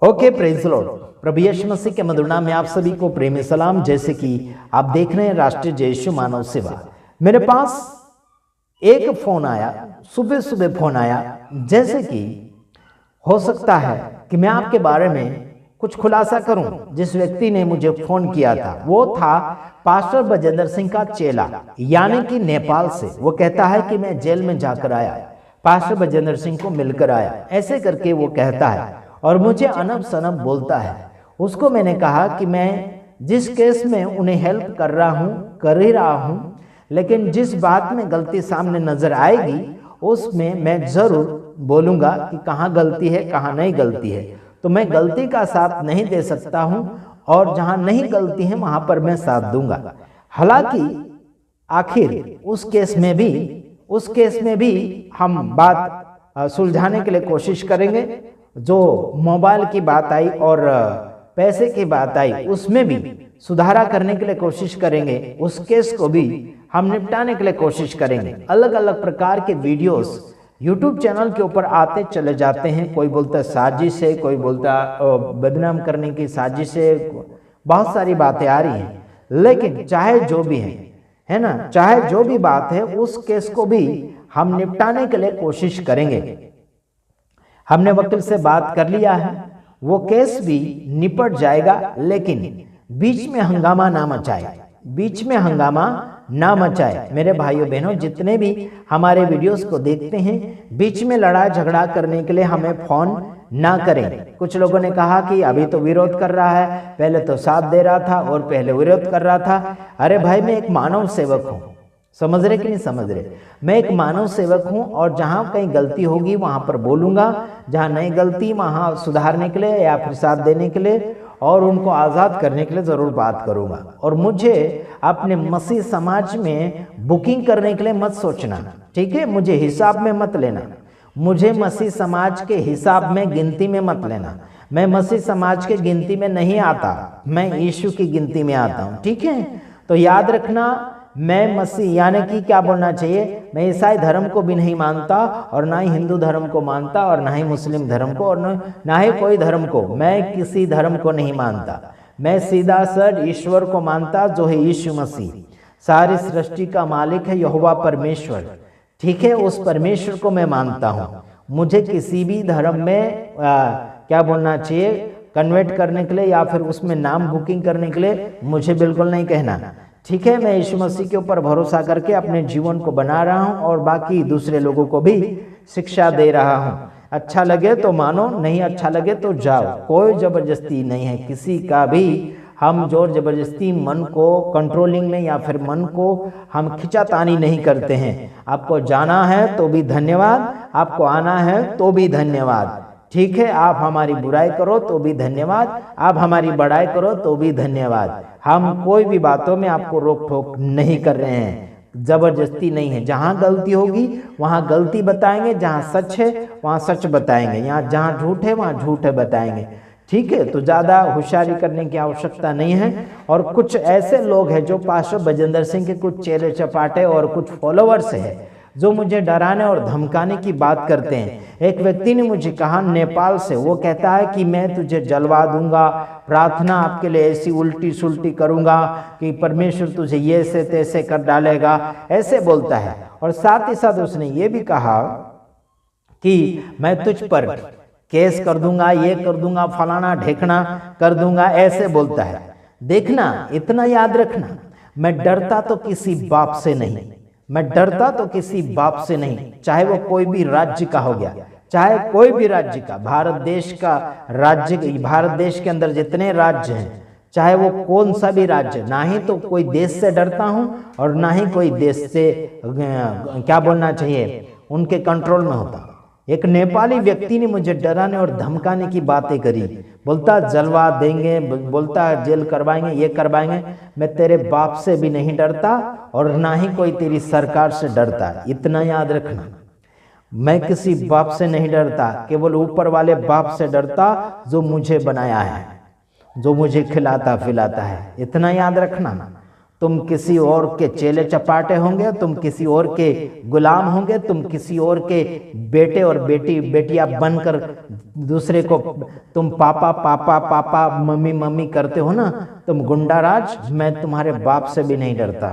Okay, praise lord. प्रभु यीशु मसीह के मधुर नाम में आप सभी को प्रेमी सलाम। जैसे कि आप देख रहे हैं राष्ट्रीय जय यीशु मानव सेवा, मेरे पास एक फोन आया, सुबह सुबह फोन आया। जैसे कि हो सकता है कि मैं आपके बारे में कुछ खुलासा करूं। जिस व्यक्ति ने मुझे फोन किया था वो था पास्टर बजेंद्र सिंह का चेला, यानी कि नेपाल से। वो कहता है कि मैं जेल में जाकर आया, पास्टर बजेंद्र सिंह को मिलकर आया, ऐसे करके वो कहता है और मुझे अनब सनब बोलता है। उसको मैंने कहा कि मैं जिस केस में उन्हें हेल्प कर रहा हूं, कर ही रहा हूं, लेकिन जिस बात में गलती सामने नजर आएगी उसमें मैं जरूर बोलूंगा कि कहाँ गलती है कहाँ नहीं गलती है। तो मैं गलती का साथ नहीं दे सकता हूं और जहां नहीं गलती है वहां पर मैं साथ दूंगा। हालांकि आखिर उस केस में भी हम बात सुलझाने के लिए कोशिश करेंगे। जो मोबाइल की बात आई और पैसे की बात आई उसमें भी सुधारा करने के लिए कोशिश करेंगे। उस केस को भी हम निपटाने के लिए कोशिश करेंगे। अलग अलग प्रकार के वीडियोस YouTube चैनल के ऊपर आते चले जाते हैं। कोई बोलता साजिश है, कोई बोलता बदनाम करने की साजिश है, बहुत सारी बातें आ रही हैं। लेकिन चाहे जो भी है ना, चाहे जो भी बात है, उस केस को भी हम निपटाने के लिए कोशिश करेंगे। हमने वकील से बात कर लिया है, वो केस भी निपट जाएगा, लेकिन बीच में हंगामा ना मचाए, बीच में हंगामा ना मचाए। मेरे भाइयों बहनों, जितने भी हमारे वीडियोस को देखते हैं, बीच में लड़ाई झगड़ा करने के लिए हमें फोन ना करें। कुछ लोगों ने कहा कि अभी तो विरोध कर रहा है, पहले तो साथ दे रहा था और पहले विरोध कर रहा था। अरे भाई, मैं एक मानव सेवक हूँ, समझ रहे कि नहीं समझ रहे? मैं एक मानव सेवक हूं और जहां कहीं गलती होगी वहां पर बोलूंगा, जहां नहीं गलती वहां सुधारने के लिए या फिर साथ देने के लिए और उनको आज़ाद करने के लिए ज़रूर बात करूंगा। और मुझे अपने मसीह समाज में बुकिंग करने के लिए मत सोचना, ठीक है? मुझे हिसाब में मत लेना, मुझे मसीह समाज के हिसाब में गिनती में मत लेना। मैं मसीह समाज के गिनती में नहीं आता, मैं यीशु की गिनती में आता हूँ, ठीक है? तो याद रखना, मैं मसीह यानी कि क्या बोलना चाहिए, मैं ईसाई धर्म को भी नहीं मानता और ना ही हिंदू धर्म को मानता और ना ही मुस्लिम धर्म को और ना ही कोई धर्म को। मैं किसी धर्म को नहीं मानता, मैं सीधा सर ईश्वर को मानता जो है यीशु मसीह, सारी सृष्टि का मालिक है यहोवा परमेश्वर, ठीक है? उस परमेश्वर को मैं मानता हूँ। मुझे किसी भी धर्म में क्या बोलना चाहिए, कन्वर्ट करने के लिए या फिर उसमें नाम बुकिंग करने के लिए मुझे बिल्कुल नहीं कहना, ठीक है? मैं यीशु मसीह के ऊपर भरोसा करके अपने जीवन को बना रहा हूं और बाकी दूसरे लोगों को भी शिक्षा दे रहा हूं। अच्छा लगे तो मानो, नहीं अच्छा लगे तो जाओ। कोई जबरदस्ती नहीं है किसी का भी। हम जोर जबरदस्ती मन को कंट्रोलिंग में या फिर मन को हम खिंचातानी नहीं करते हैं। आपको जाना है तो भी धन्यवाद, आपको आना है तो भी धन्यवाद, ठीक है? आप हमारी बुराई करो तो भी धन्यवाद, आप हमारी बड़ाई करो तो भी धन्यवाद। हम कोई भी बातों में आपको रोक टोक नहीं कर रहे हैं, जबरदस्ती नहीं है। जहां गलती होगी वहां गलती बताएंगे, जहां सच है वहां सच बताएंगे, यहाँ जहां झूठ है वहां झूठ है बताएंगे, ठीक है? तो ज्यादा होशियारी करने की आवश्यकता नहीं है। और कुछ ऐसे लोग हैं जो पास्टर बजेंद्र सिंह के कुछ चेले चपाटे और कुछ फॉलोअर्स हैं जो मुझे डराने और धमकाने की बात करते हैं। एक व्यक्ति ने मुझे कहा नेपाल से, वो कहता है कि मैं तुझे जलवा दूंगा, प्रार्थना आपके लिए ऐसी उल्टी सुल्टी करूंगा कि परमेश्वर तुझे ये से तैसे कर डालेगा, ऐसे बोलता है। और साथ ही साथ उसने ये भी कहा कि मैं तुझ पर केस कर दूंगा, ये कर दूंगा, फलाना ढेकना कर दूंगा, ऐसे बोलता है। देखना, इतना याद रखना, मैं डरता तो किसी बाप से नहीं, मैं डरता तो किसी बाप से नहीं, चाहे वो कोई भी राज्य का हो गया, चाहे कोई भी राज्य का, भारत देश का राज्य, भारत देश के अंदर जितने राज्य हैं, चाहे वो कौन सा भी राज्य, ना ही तो कोई देश से डरता हूं और ना ही कोई देश से क्या बोलना चाहिए उनके कंट्रोल में होता। एक नेपाली व्यक्ति ने मुझे डराने और धमकाने की बातें करी, बोलता जलवा देंगे, बोलता जेल करवाएंगे, ये करवाएंगे। मैं तेरे बाप से भी नहीं डरता और ना ही कोई तेरी सरकार से डरता, इतना याद रखना। मैं किसी बाप से नहीं डरता, केवल ऊपर वाले बाप से डरता जो मुझे बनाया है, जो मुझे खिलाता पिलाता है, इतना याद रखना। तुम किसी और के चेले चपाटे होंगे, तुम किसी और के गुलाम होंगे, तुम किसी और के बेटे और बेटियां बनकर दूसरे को तुम पापा पापा पापा मम्मी मम्मी करते हो ना, तुम गुंडा राज। मैं तुम्हारे बाप से भी नहीं डरता,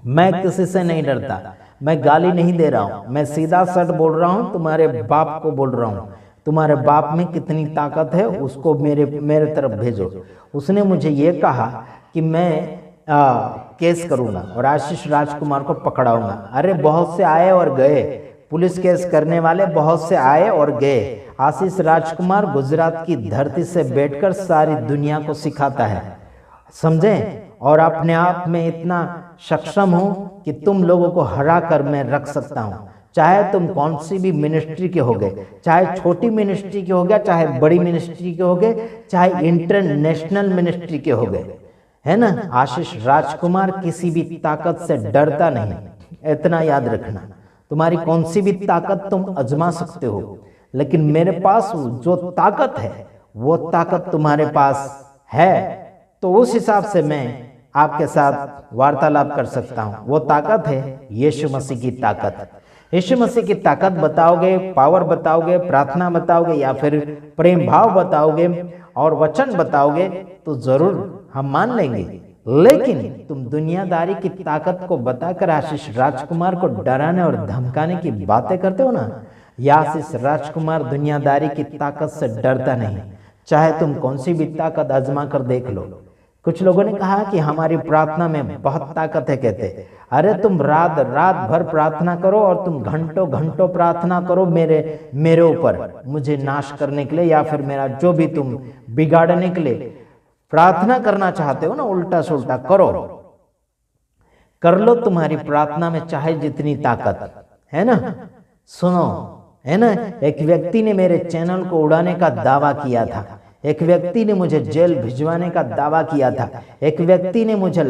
मैं किसी से नहीं डरता, मैं गाली नहीं दे रहा हूं, मैं सीधा सट बोल रहा हूं, तुम्हारे बाप को बोल रहा हूं। तुम्हारे बाप में कितनी ताकत है उसको मेरे तरफ भेजो। उसने मुझे ये कहा कि मैं केस करूंगा और आशीष राजकुमार को पकड़ाऊंगा। अरे बहुत से आए और गए, पुलिस केस करने वाले बहुत से आए और गए। आशीष राजकुमार गुजरात की धरती से बैठकर सारी दुनिया को सिखाता है, समझे? और अपने आप में इतना सक्षम हूं कि तुम लोगों को हरा कर मैं रख सकता हूं। चाहे तुम कौन सी भी मिनिस्ट्री के होगे, चाहे छोटी मिनिस्ट्री के हो गया, चाहे बड़ी मिनिस्ट्री के होगे, चाहे इंटरनेशनल मिनिस्ट्री के होगे, है ना? आशीष राजकुमार किसी भी ताकत से डरता नहीं, इतना याद रखना। तुम्हारी कौन सी भी ताकत तुम आजमा सकते हो, लेकिन मेरे पास जो ताकत है वो ताकत तुम्हारे पास है, तो उस हिसाब से मैं आपके साथ वार्तालाप कर सकता हूं। वो ताकत है यीशु मसीह की ताकत। यीशु मसीह की ताकत बताओगे, पावर बताओगे, प्रार्थना बताओगे या फिर प्रेम भाव बताओगे और वचन बताओगे तो जरूर हम मान लेंगे। लेकिन तुम दुनियादारी की ताकत को बताकर आशीष राजकुमार को डराने और धमकाने की बातें करते हो ना, या आशीष राजकुमार दुनियादारी की ताकत से डरता नहीं, चाहे तुम कौन सी भी ताकत आजमा कर देख लो। कुछ लोगों ने कहा कि हमारी प्रार्थना में बहुत ताकत है, कहते अरे तुम रात भर प्रार्थना करो और तुम घंटों घंटों प्रार्थना करो मेरे ऊपर, मुझे नाश करने के लिए या फिर मेरा जो भी तुम बिगाड़ने के लिए प्रार्थना करना चाहते हो ना, उल्टा सुल्टा करो, कर लो। तुम्हारी प्रार्थना में चाहे जितनी ताकत है ना, सुनो, है ना? एक व्यक्ति ने मेरे चैनल को उड़ाने का दावा किया था, एक व्यक्ति ने मुझे जेल भिजवाने का दावा किया था, एक व्यक्ति ने मुझे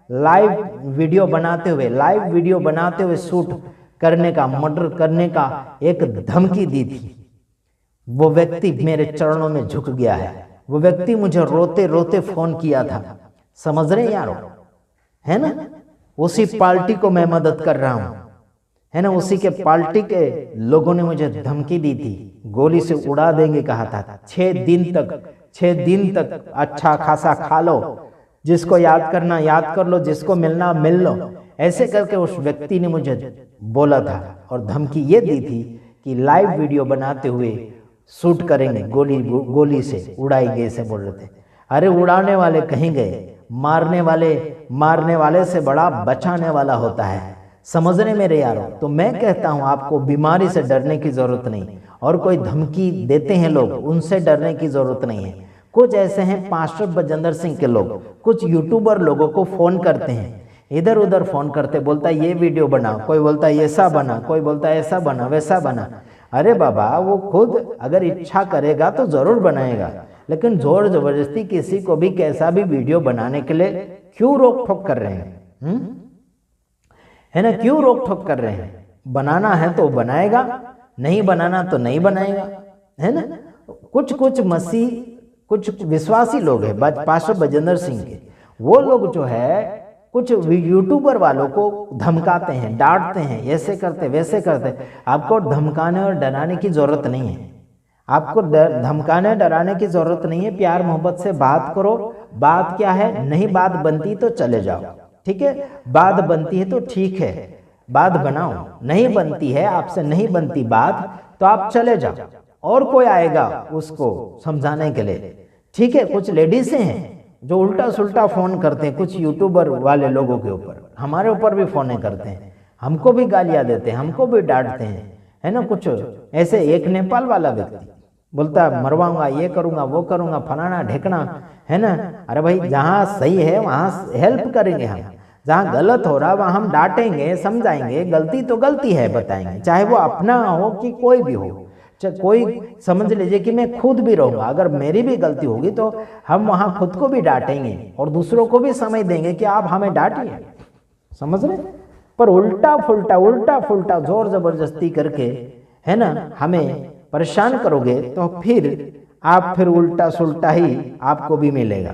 लाइव वीडियो बनाते हुए शूट करने का, मर्डर करने का एक धमकी दी थी। वो व्यक्ति मेरे चरणों में झुक गया है। वो व्यक्ति मुझे रोते रोते फोन किया था, समझ रहे यारो, है ना? उसी पार्टी को मैं मदद कर रहा हूं, है ना? उसी के पार्टी के लोगों ने मुझे धमकी दी थी, गोली से उड़ा देंगे कहा था। 6 दिन तक अच्छा खासा खा लो, जिसको याद करना याद कर लो, जिसको मिलना मिल लो, ऐसे करके उस व्यक्ति ने मुझे बोला था और धमकी ये दी थी कि लाइव वीडियो बनाते हुए शूट करेंगे, गोली से उड़ाएंगे, ऐसे बोल रहे थे। अरे उड़ाने वाले कहीं गए, मारने वाले से बड़ा बचाने वाला होता है, समझ रहे मेरे यारों? तो मैं कहता हूं आपको बीमारी से डरने की जरूरत नहीं, और कोई धमकी देते हैं लोग, उनसे डरने की जरूरत नहीं है। कुछ ऐसे हैं पास्टर बजेंद्र सिंह के लोग, कुछ यूट्यूबर लोगों को फोन करते हैं, इधर उधर फोन करते, बोलता है ये वीडियो बनाओ, कोई बोलता है ऐसा बना, कोई बोलता है ऐसा बना वैसा बना। अरे बाबा, वो खुद अगर इच्छा करेगा तो जरूर बनाएगा, लेकिन जोर जबरदस्ती किसी को भी कैसा भी वीडियो बनाने के लिए क्यों रोक ठोक कर रहे हैं? है ना? क्यों रोक ठोक कर रहे हैं? बनाना है तो बनाएगा, नहीं बनाना तो नहीं बनाएगा, है ना? कुछ विश्वासी लोग हैं पास्टर बजेंद्र सिंह के, वो लोग जो है कुछ यूट्यूबर वालों को धमकाते हैं, डांटते हैं, ऐसे करते वैसे करते। आपको धमकाने और डराने की जरूरत नहीं है, आपको धमकाने डराने की जरूरत नहीं है। प्यार मोहब्बत से बात करो। बात क्या है? नहीं बात बनती तो चले जाओ, ठीक है? बात बनती है तो ठीक है, बात बनाओ। नहीं बनती है, आपसे नहीं बनती बात, तो आप चले जाओ, और कोई आएगा उसको समझाने के लिए, ठीक है? कुछ लेडीज हैं जो उल्टा सुल्टा फोन करते हैं, कुछ यूट्यूबर वाले लोगों के ऊपर, हमारे ऊपर भी फोन करते हैं, हमको भी गालियां देते हैं, हमको भी डांटते हैं, है ना? कुछ ऐसे, एक नेपाल वाला व्यक्ति बोलता है मरवाऊंगा, ये करूंगा, वो करूंगा, फलाना ढेकना, है ना? अरे भाई, जहां सही है वहां हेल्प करेंगे हम, जहां गलत हो रहा वहां हम डांटेंगे, समझाएंगे, गलती तो गलती है बताएंगे, चाहे वो अपना हो कि कोई भी हो। कोई समझ लीजिए कि मैं खुद भी रहूंगा, अगर मेरी भी गलती होगी तो हम वहां खुद को भी डांटेंगे और दूसरों को भी समय देंगे कि आप हमें डांटिए, समझ रहे? पर उल्टा फुल्टा जोर जबरदस्ती करके, है ना, हमें परेशान करोगे तो फिर उल्टा सुल्टा ही आपको भी मिलेगा।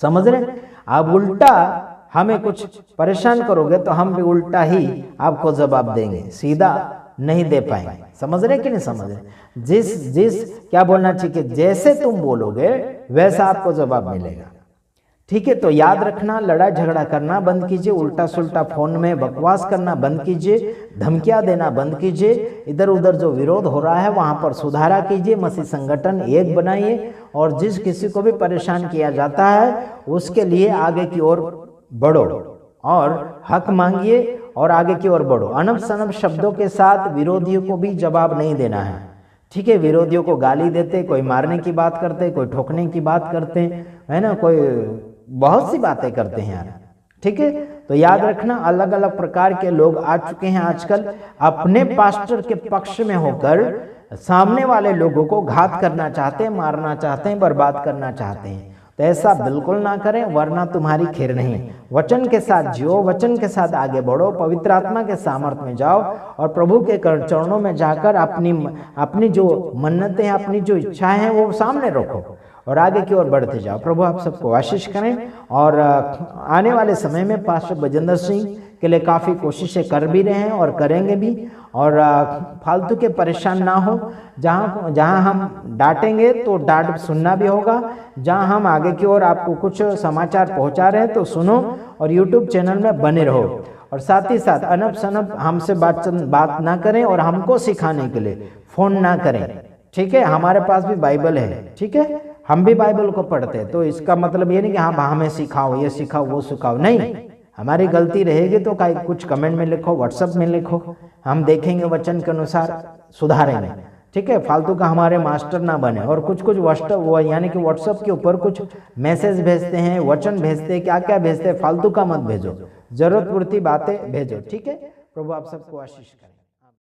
समझ रहे? आप उल्टा हमें कुछ परेशान करोगे तो हम भी उल्टा ही आपको जवाब देंगे, सीधा नहीं दे पाएंगे। समझ रहे कि नहीं समझ रहे? जिस क्या बोलना चाहिए, जैसे तुम बोलोगे वैसा आपको जवाब मिलेगा। ठीक है, तो याद रखना, लड़ाई झगड़ा करना बंद कीजिए, उल्टा सुल्टा फोन में बकवास करना बंद कीजिए, धमकियां देना बंद कीजिए, इधर उधर जो विरोध हो रहा है वहां पर सुधारा कीजिए, मसीह संगठन एक बनाइए, और जिस किसी को भी परेशान किया जाता है उसके लिए आगे की ओर बढ़ो और हक मांगिए और आगे की ओर बढ़ो। अनब सनब शब्दों के साथ विरोधियों को भी जवाब नहीं देना है। ठीक है, विरोधियों को गाली देते, कोई मारने की बात करते, कोई ठोकने की बात करते, है ना, कोई बहुत सी बातें करते हैं यार। ठीक है, तो याद रखना, अलग अलग प्रकार के लोग आ चुके हैं आजकल, अपने पास्टर के पक्ष में होकर सामने वाले लोगों को घात करना चाहते हैं, मारना चाहते हैं, बर्बाद करना चाहते हैं। तो ऐसा बिल्कुल ना करें, वरना तुम्हारी खैर नहीं। वचन के साथ जियो, वचन के साथ आगे बढ़ो, पवित्र आत्मा के सामर्थ्य में जाओ और प्रभु के चरणों में जाकर अपनी जो मन्नतें हैं, अपनी जो इच्छाएं हैं वो सामने रखो और आगे की ओर बढ़ते जाओ। प्रभु आप सबको आशीष करें। और आने वाले समय में पास्टर बजेंद्र सिंह के लिए काफ़ी कोशिशें कर भी रहे हैं और करेंगे भी, और फालतू के परेशान ना हो। जहाँ हम डांटेंगे तो डांट सुनना भी होगा, जहाँ हम आगे की ओर आपको कुछ समाचार पहुँचा रहे हैं तो सुनो और यूट्यूब चैनल में बने रहो। और साथ ही साथ अनब सनब हमसे बात ना करें और हमको सिखाने के लिए फ़ोन ना करें। ठीक है, हमारे पास भी बाइबल है, ठीक है, हम भी बाइबल को पढ़ते हैं, तो इसका मतलब ये नहीं कि हाँ हमें सिखाओ, ये सिखाओ, वो सिखाओ, नहीं। हमारी गलती रहेगी तो कुछ कमेंट में लिखो, व्हाट्सएप में लिखो, हम देखेंगे, वचन के अनुसार सुधारेंगे। ठीक है, फालतू का हमारे मास्टर ना बने। और कुछ यानी कि व्हाट्सएप के ऊपर कुछ मैसेज भेजते हैं, वचन भेजते हैं, क्या क्या भेजते हैं, फालतू का मत भेजो, जरूरत पूर्ति बातें भेजो। ठीक है, प्रभु आप सबको आशीष करें।